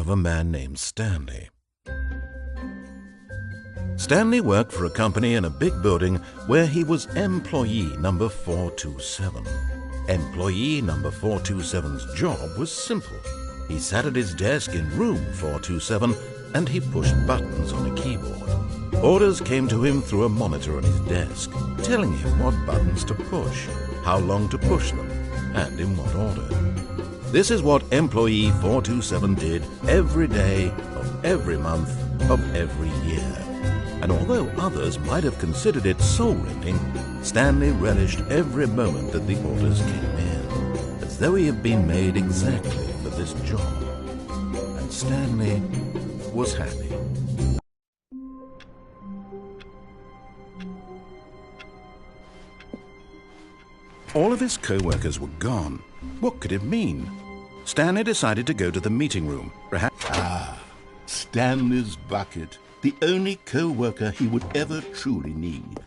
of a man named Stanley. Stanley worked for a company in a big building where he was employee number 427. Employee number 427's job was simple. He sat at his desk in room 427 and he pushed buttons on a keyboard. Orders came to him through a monitor on his desk, telling him what buttons to push, how long to push them, and in what order. This is what employee 427 did every day of every month of every year. And although others might have considered it soul-rending, Stanley relished every moment that the orders came in, as though he had been made exactly for this job. And Stanley was happy. All of his co-workers were gone. What could it mean? Stanley decided to go to the meeting room. Stanley's bucket. The only co-worker he would ever truly need.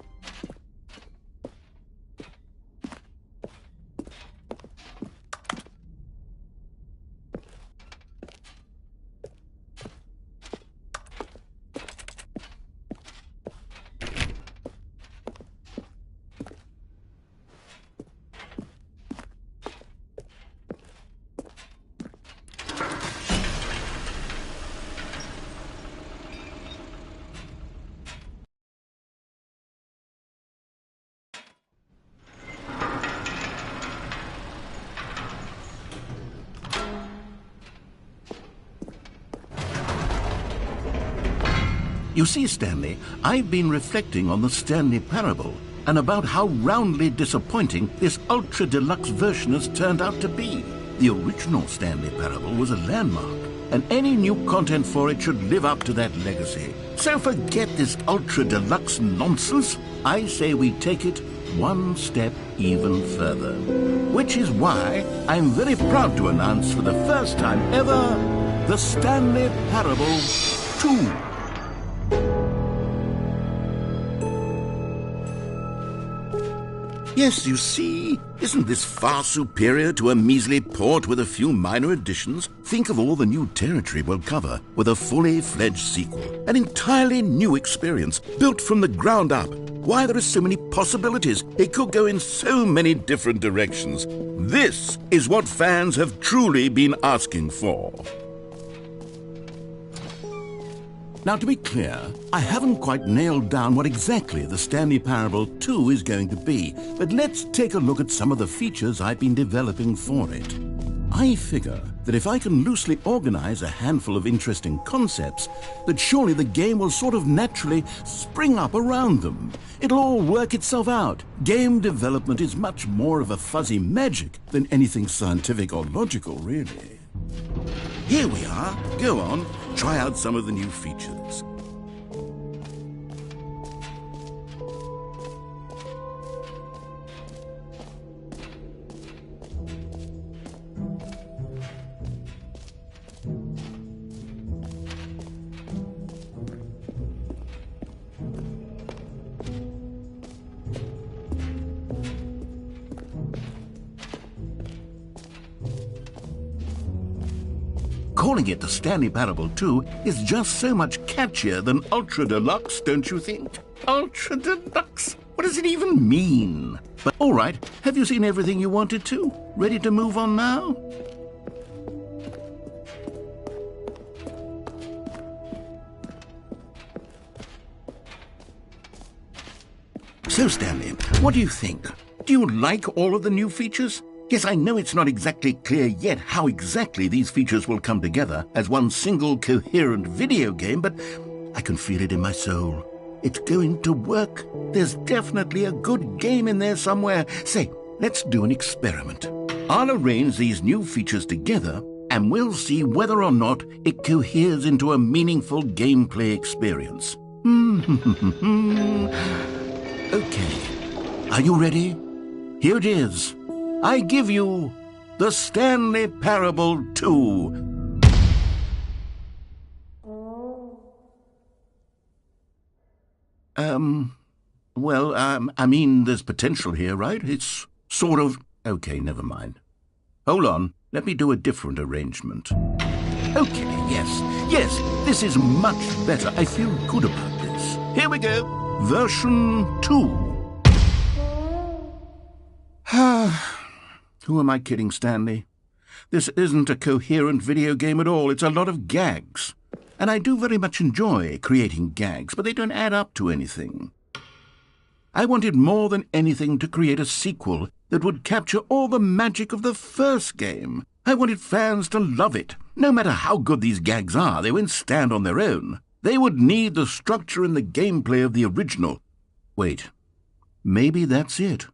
You see, Stanley, I've been reflecting on the Stanley Parable and about how roundly disappointing this ultra-deluxe version has turned out to be. The original Stanley Parable was a landmark, and any new content for it should live up to that legacy. So forget this ultra-deluxe nonsense. I say we take it one step even further. Which is why I'm very proud to announce for the first time ever, the Stanley Parable 2. Yes, you see, isn't this far superior to a measly port with a few minor additions? Think of all the new territory we'll cover with a fully fledged sequel. An entirely new experience, built from the ground up. Why, there are so many possibilities. It could go in so many different directions. This is what fans have truly been asking for. Now, to be clear, I haven't quite nailed down what exactly the Stanley Parable 2 is going to be, but let's take a look at some of the features I've been developing for it. I figure that if I can loosely organize a handful of interesting concepts, that surely the game will sort of naturally spring up around them. It'll all work itself out. Game development is much more of a fuzzy magic than anything scientific or logical, really. Here we are. Go on, try out some of the new features. Calling it the Stanley Parable 2 is just so much catchier than Ultra Deluxe, don't you think? Ultra Deluxe? What does it even mean? But all right, have you seen everything you wanted to? Ready to move on now? So, Stanley, what do you think? Do you like all of the new features? Yes, I know it's not exactly clear yet how exactly these features will come together as one single coherent video game, but I can feel it in my soul. It's going to work. There's definitely a good game in there somewhere. Say, let's do an experiment. I'll arrange these new features together and we'll see whether or not it coheres into a meaningful gameplay experience. Okay, are you ready? Here it is. I give you the Stanley Parable 2. I mean, there's potential here, right? It's sort of... Okay, never mind. Hold on, let me do a different arrangement. Okay, yes, this is much better. I feel good about this. Here we go. Version 2. Who am I kidding, Stanley? This isn't a coherent video game at all. It's a lot of gags. And I do very much enjoy creating gags, but they don't add up to anything. I wanted more than anything to create a sequel that would capture all the magic of the first game. I wanted fans to love it. No matter how good these gags are, they won't stand on their own. They would need the structure and the gameplay of the original. Wait, maybe that's it.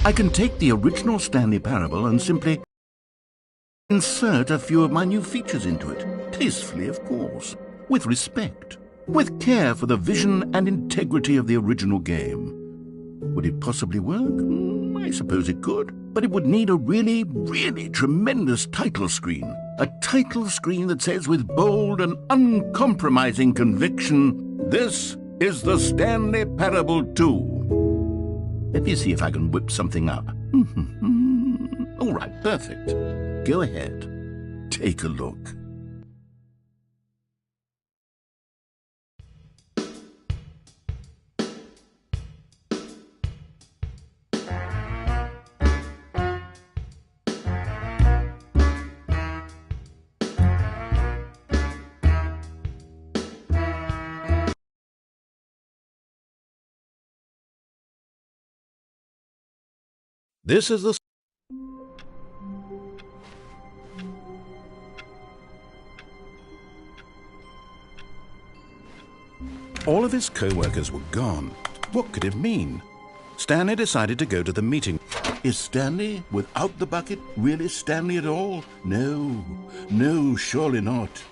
I can take the original Stanley Parable and simply insert a few of my new features into it. Tastefully, of course. With respect. With care for the vision and integrity of the original game. Would it possibly work? I suppose it could. But it would need a really, really tremendous title screen. A title screen that says with bold and uncompromising conviction, "This is the Stanley Parable 2." Let me see if I can whip something up. All right, perfect. Go ahead. Take a look. This is the... All of his co-workers were gone. What could it mean? Stanley decided to go to the meeting. Is Stanley, without the bucket, really Stanley at all? No, surely not.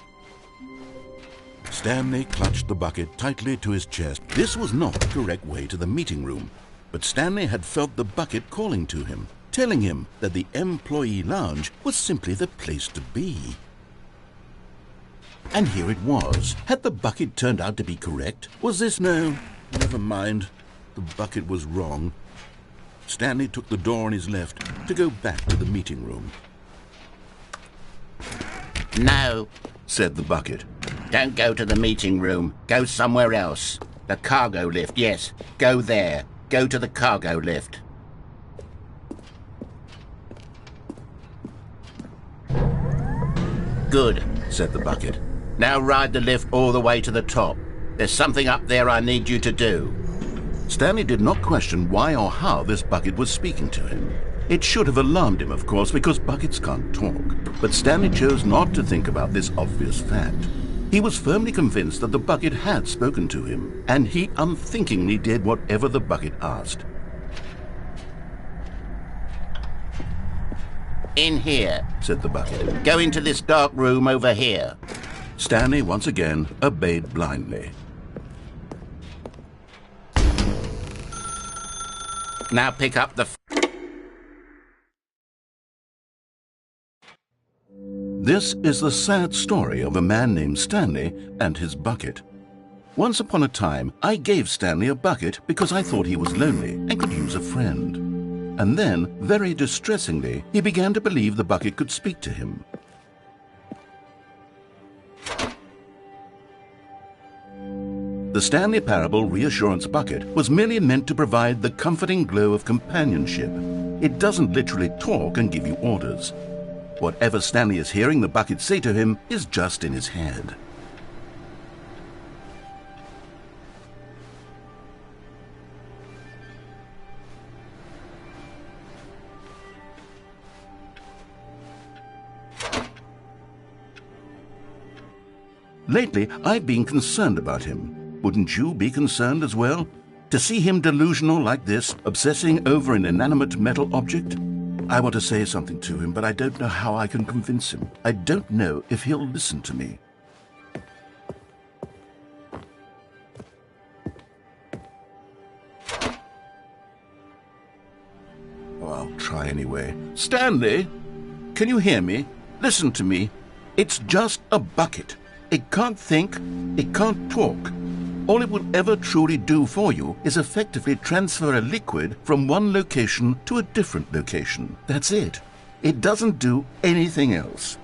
Stanley clutched the bucket tightly to his chest. This was not the correct way to the meeting room. But Stanley had felt the bucket calling to him, telling him that the employee lounge was simply the place to be. And here it was. Had the bucket turned out to be correct? Was this no? Never mind. The bucket was wrong. Stanley took the door on his left to go back to the meeting room. "No," said the bucket. "don't go to the meeting room. Go somewhere else. The cargo lift, yes. Go there. Go to the cargo lift." "Good," said the bucket. "Now ride the lift all the way to the top. There's something up there I need you to do." Stanley did not question why or how this bucket was speaking to him. It should have alarmed him, of course, because buckets can't talk. But Stanley chose not to think about this obvious fact. He was firmly convinced that the bucket had spoken to him, and he unthinkingly did whatever the bucket asked. "In here," said the bucket. "Go into this dark room over here." Stanley once again obeyed blindly. "Now pick up the..." This is the sad story of a man named Stanley and his bucket. Once upon a time, I gave Stanley a bucket because I thought he was lonely and could use a friend. And then, very distressingly, he began to believe the bucket could speak to him. The Stanley Parable Reassurance Bucket was merely meant to provide the comforting glow of companionship. It doesn't literally talk and give you orders. Whatever Stanley is hearing the bucket say to him is just in his head. Lately, I've been concerned about him. Wouldn't you be concerned as well? To see him delusional like this, obsessing over an inanimate metal object? I want to say something to him, but I don't know how I can convince him. I don't know if he'll listen to me. Oh, I'll try anyway. Stanley, can you hear me? Listen to me. It's just a bucket. It can't think, it can't talk. All it will ever truly do for you is effectively transfer a liquid from one location to a different location. That's it. It doesn't do anything else.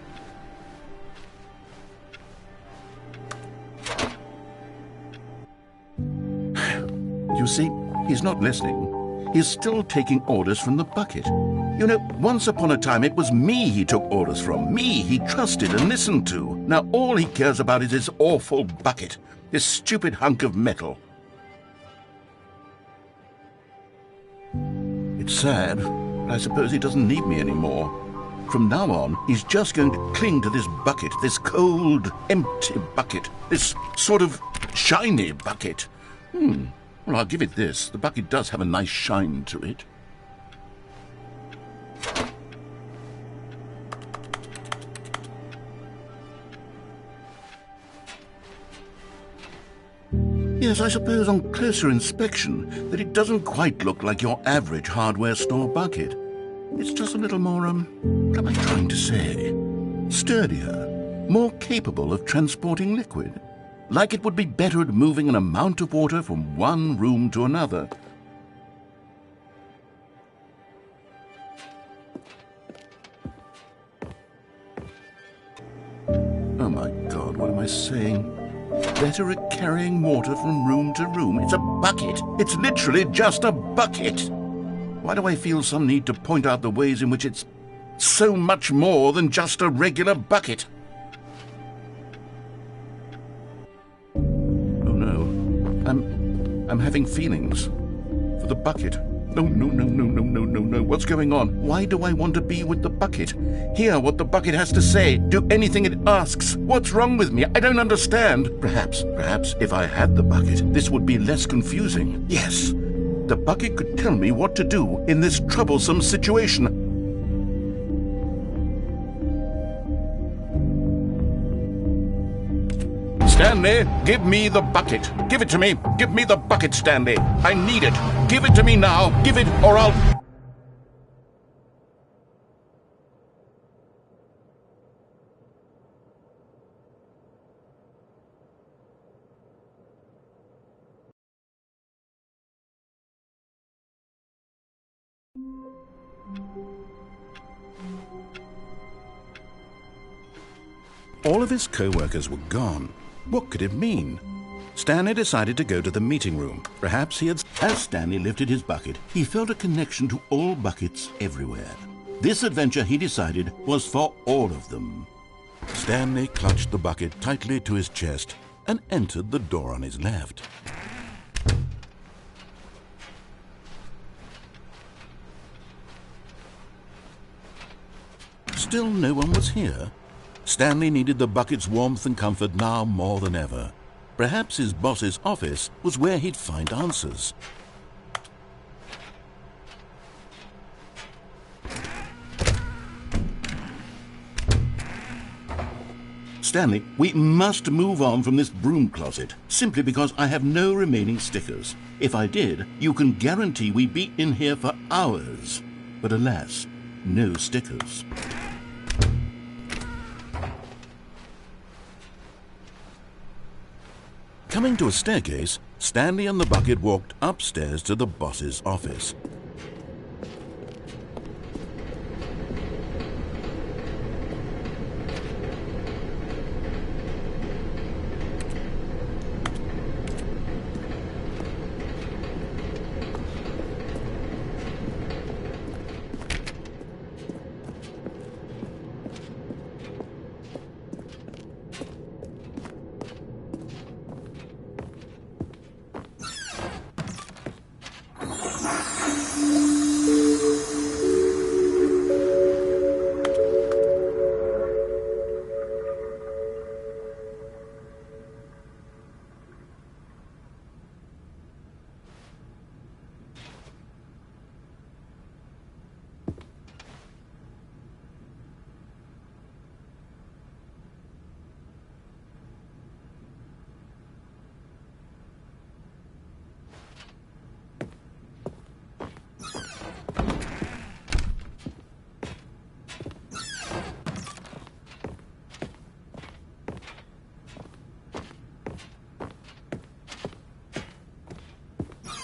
You see, he's not listening. He's still taking orders from the bucket. You know, once upon a time it was me he took orders from. Me he trusted and listened to. Now all he cares about is his awful bucket. This stupid hunk of metal. It's sad, but I suppose he doesn't need me anymore. From now on, he's just going to cling to this bucket, this cold, empty bucket, this sort of shiny bucket. Well, I'll give it this. The bucket does have a nice shine to it. Yes, I suppose on closer inspection that it doesn't quite look like your average hardware store bucket. It's just a little more, what am I trying to say? Sturdier, more capable of transporting liquid. Like it would be better at moving an amount of water from one room to another. Oh my God, what am I saying? Better at carrying water from room to room. It's a bucket. It's literally just a bucket. Why do I feel some need to point out the ways in which it's so much more than just a regular bucket? Oh no, I'm having feelings for the bucket. No. What's going on? Why do I want to be with the bucket? Hear what the bucket has to say. Do anything it asks. What's wrong with me? I don't understand. Perhaps if I had the bucket, this would be less confusing. Yes, the bucket could tell me what to do in this troublesome situation. Stanley, give me the bucket. Give it to me. Give me the bucket, Stanley. I need it. Give it to me now. Give it or I'll... All of his co-workers were gone. What could it mean? Stanley decided to go to the meeting room. Perhaps he had... As Stanley lifted his bucket, he felt a connection to all buckets everywhere. This adventure, he decided, was for all of them. Stanley clutched the bucket tightly to his chest and entered the door on his left. Still no one was here. Stanley needed the bucket's warmth and comfort now more than ever. Perhaps his boss's office was where he'd find answers. Stanley, we must move on from this broom closet, simply because I have no remaining stickers. If I did, you can guarantee we'd be in here for hours. But alas, no stickers. Coming to a staircase, Stanley and the bucket walked upstairs to the boss's office.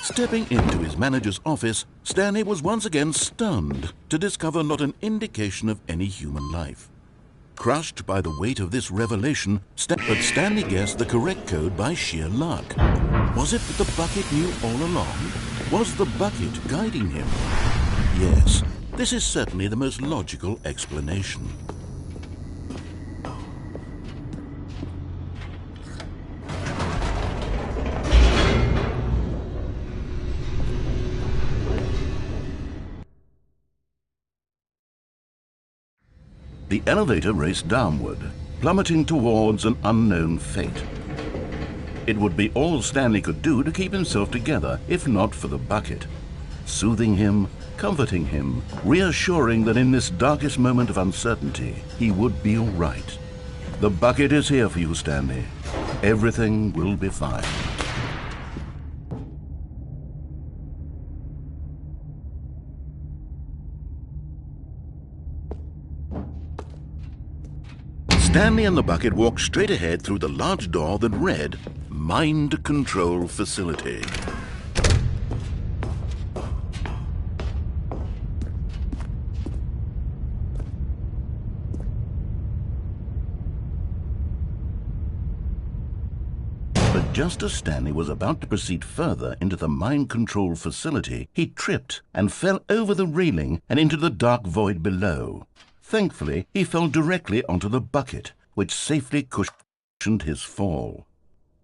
Stepping into his manager's office, Stanley was once again stunned to discover not an indication of any human life. Crushed by the weight of this revelation, but Stanley guessed the correct code by sheer luck. Was it that the bucket knew all along? Was the bucket guiding him? Yes, this is certainly the most logical explanation. The elevator raced downward, plummeting towards an unknown fate. It would be all Stanley could do to keep himself together, if not for the bucket. Soothing him, comforting him, reassuring that in this darkest moment of uncertainty, he would be all right. The bucket is here for you, Stanley. Everything will be fine. Stanley and the bucket walked straight ahead through the large door that read, Mind Control Facility. But just as Stanley was about to proceed further into the mind control facility, he tripped and fell over the railing and into the dark void below. Thankfully, he fell directly onto the bucket, which safely cushioned his fall.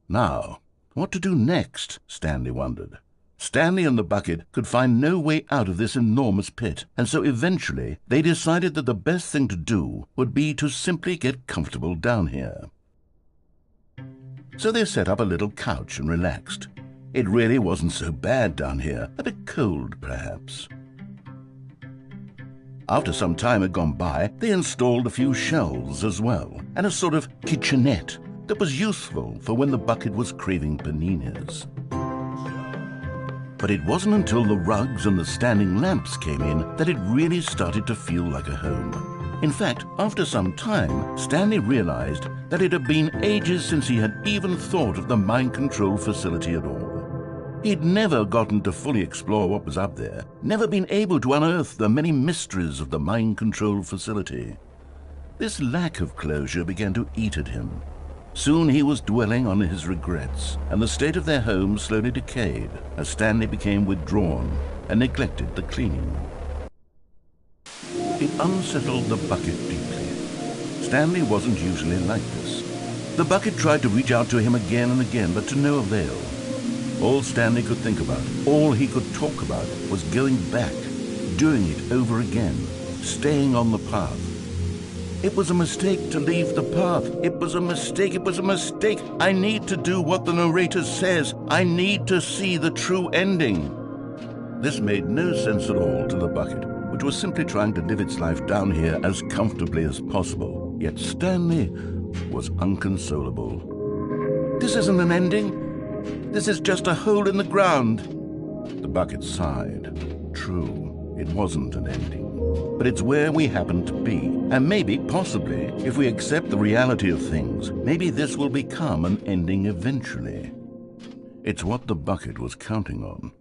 Now, what to do next? Stanley wondered. Stanley and the bucket could find no way out of this enormous pit, and so eventually they decided that the best thing to do would be to simply get comfortable down here. So they set up a little couch and relaxed. It really wasn't so bad down here, a bit cold perhaps. After some time had gone by, they installed a few shelves as well, and a sort of kitchenette that was useful for when the bucket was craving paninis. But it wasn't until the rugs and the standing lamps came in that it really started to feel like a home. In fact, after some time, Stanley realized that it had been ages since he had even thought of the mind control facility at all. He'd never gotten to fully explore what was up there, never been able to unearth the many mysteries of the mind control facility. This lack of closure began to eat at him. Soon he was dwelling on his regrets, and the state of their home slowly decayed as Stanley became withdrawn and neglected the cleaning. It unsettled the bucket deeply. Stanley wasn't usually like this. The bucket tried to reach out to him again and again, but to no avail. All Stanley could think about, all he could talk about, was going back, doing it over again, staying on the path. It was a mistake to leave the path. It was a mistake. It was a mistake. I need to do what the narrator says. I need to see the true ending. This made no sense at all to the bucket, which was simply trying to live its life down here as comfortably as possible. Yet Stanley was unconsolable. This isn't an ending. This is just a hole in the ground. The bucket sighed. True, it wasn't an ending. But it's where we happen to be. And maybe, possibly, if we accept the reality of things, maybe this will become an ending eventually. It's what the bucket was counting on.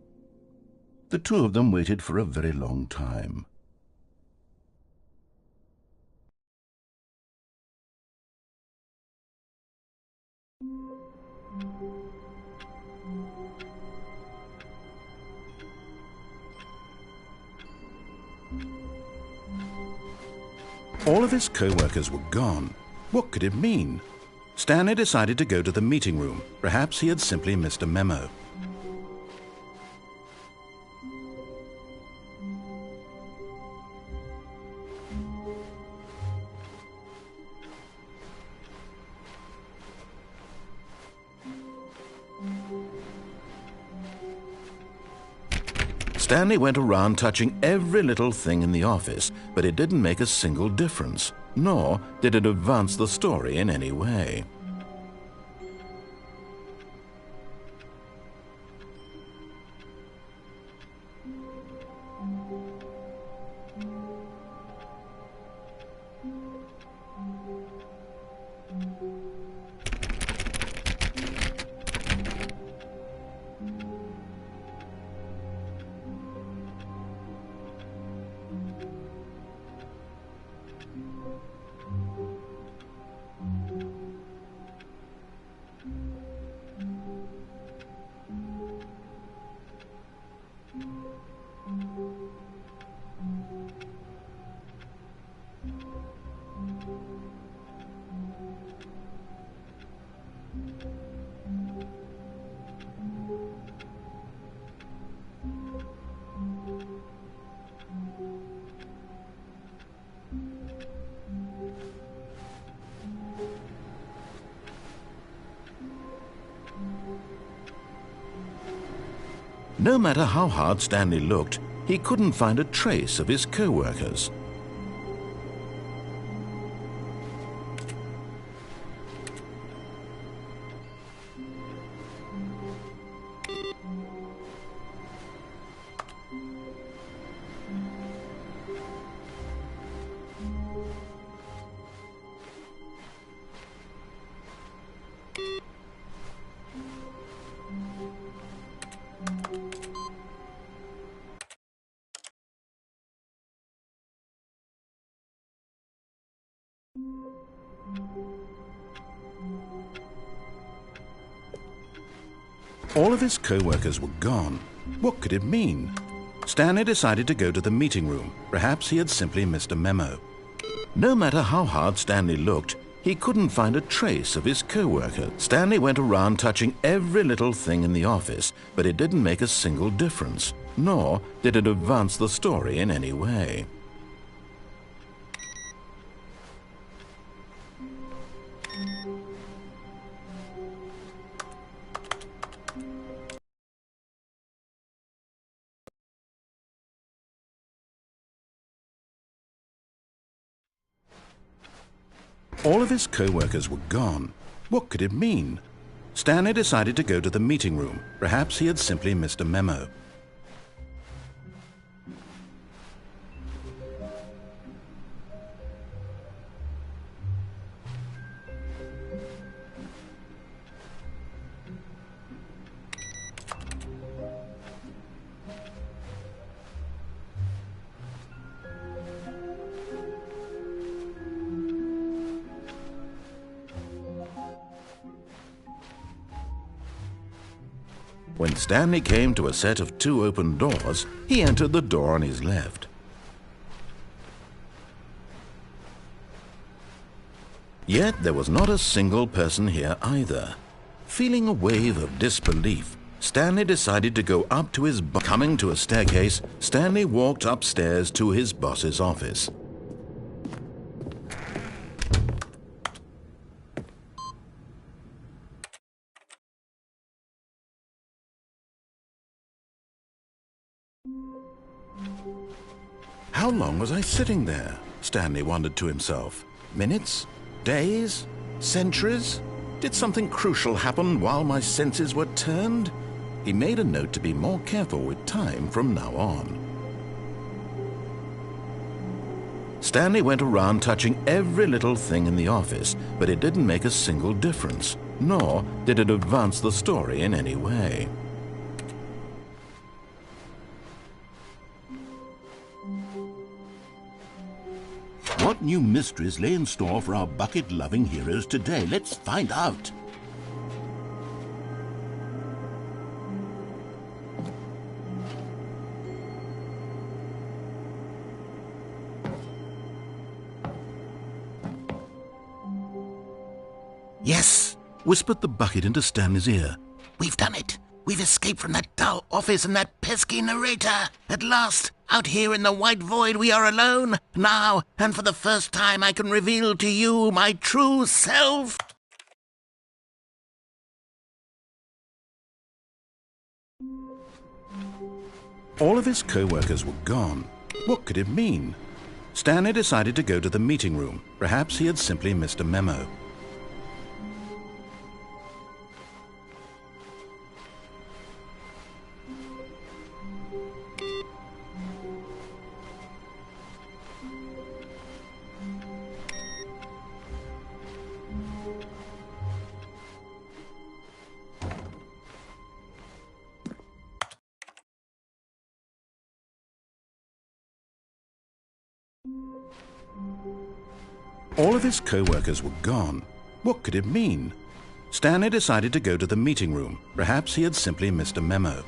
The two of them waited for a very long time. All of his co-workers were gone. What could it mean? Stanley decided to go to the meeting room. Perhaps he had simply missed a memo. Stanley went around touching every little thing in the office, but it didn't make a single difference, nor did it advance the story in any way. No matter how hard Stanley looked, he couldn't find a trace of his co-workers. All of his co-workers were gone. What could it mean? Stanley decided to go to the meeting room. Perhaps he had simply missed a memo. No matter how hard Stanley looked, he couldn't find a trace of his co-worker. Stanley went around touching every little thing in the office, but it didn't make a single difference, nor did it advance the story in any way. All of his co-workers were gone. What could it mean? Stanley decided to go to the meeting room. Perhaps he had simply missed a memo. When Stanley came to a set of 2 open doors, he entered the door on his left. Yet there was not a single person here either. Feeling a wave of disbelief, Stanley decided to go up to his boss. Coming to a staircase, Stanley walked upstairs to his boss's office. How long was I sitting there? Stanley wondered to himself. Minutes? Days? Centuries? Did something crucial happen while my senses were turned? He made a note to be more careful with time from now on. Stanley went around touching every little thing in the office, but it didn't make a single difference, nor did it advance the story in any way. What new mysteries lay in store for our bucket-loving heroes today? Let's find out. Yes, Whispered the bucket into Stanley's ear. we've done it. We've escaped from that dull office and that pesky narrator. At last, out here in the white void, we are alone. Now, and for the first time, I can reveal to you my true self. All of his co-workers were gone. What could it mean? Stanley decided to go to the meeting room. Perhaps he had simply missed a memo. All of his co-workers were gone. What could it mean? Stanley decided to go to the meeting room. Perhaps he had simply missed a memo.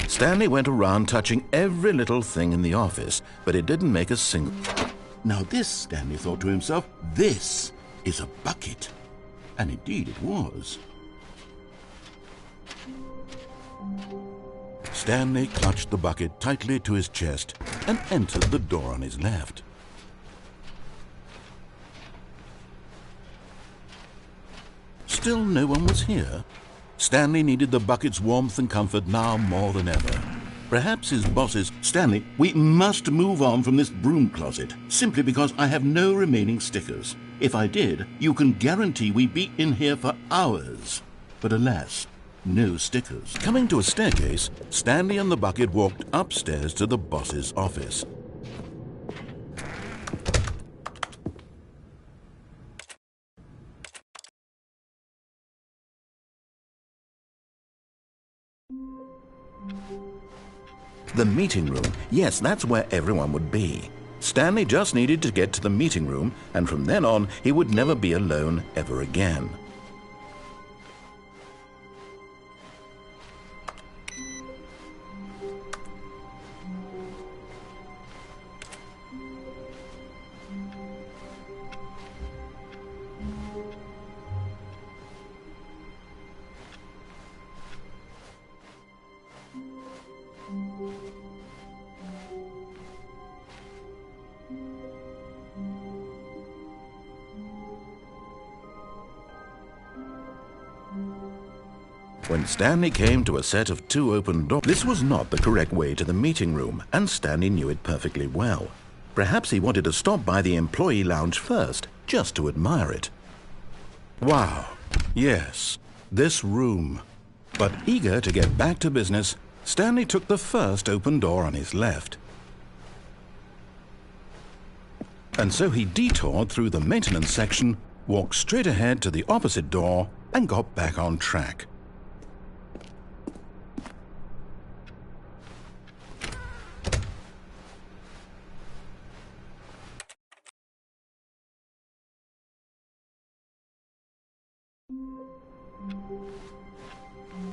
Stanley went around touching every little thing in the office, but it didn't make a single... Now this, Stanley thought to himself, this is a bucket. And indeed it was. Stanley clutched the bucket tightly to his chest and entered the door on his left. Still no one was here. Stanley needed the bucket's warmth and comfort now more than ever. Perhaps his bosses... Stanley, we must move on from this broom closet, simply because I have no remaining stickers. If I did, you can guarantee we'd be in here for hours. But alas, no stickers. Coming to a staircase, Stanley and the bucket walked upstairs to the boss's office. The meeting room. Yes, that's where everyone would be. Stanley just needed to get to the meeting room, and from then on, he would never be alone ever again. When Stanley came to a set of 2 open doors, this was not the correct way to the meeting room, and Stanley knew it perfectly well. Perhaps he wanted to stop by the employee lounge first, just to admire it. Wow, yes, this room. But eager to get back to business, Stanley took the first open door on his left. And so he detoured through the maintenance section, walked straight ahead to the opposite door, and got back on track.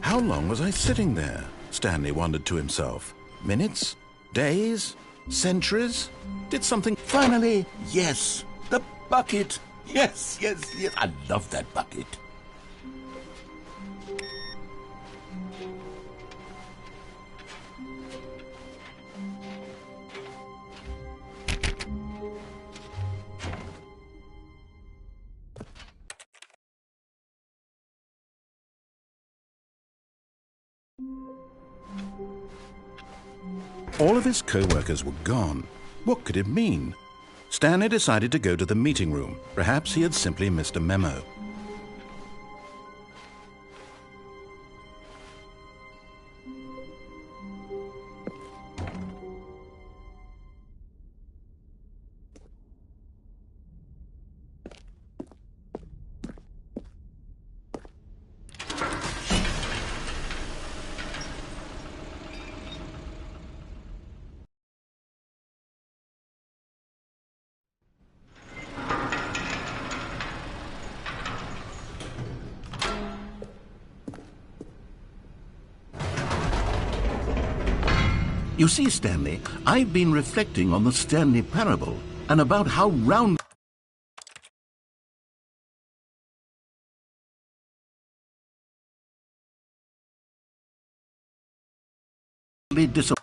How long was I sitting there? Stanley wondered to himself. Minutes? Days? Centuries? Did something... Finally, yes, the bucket. Yes, yes, yes, I love that bucket. All of his co-workers were gone. What could it mean? Stanley decided to go to the meeting room. Perhaps he had simply missed a memo. You see, Stanley, I've been reflecting on the Stanley parable and about how roundly disappointed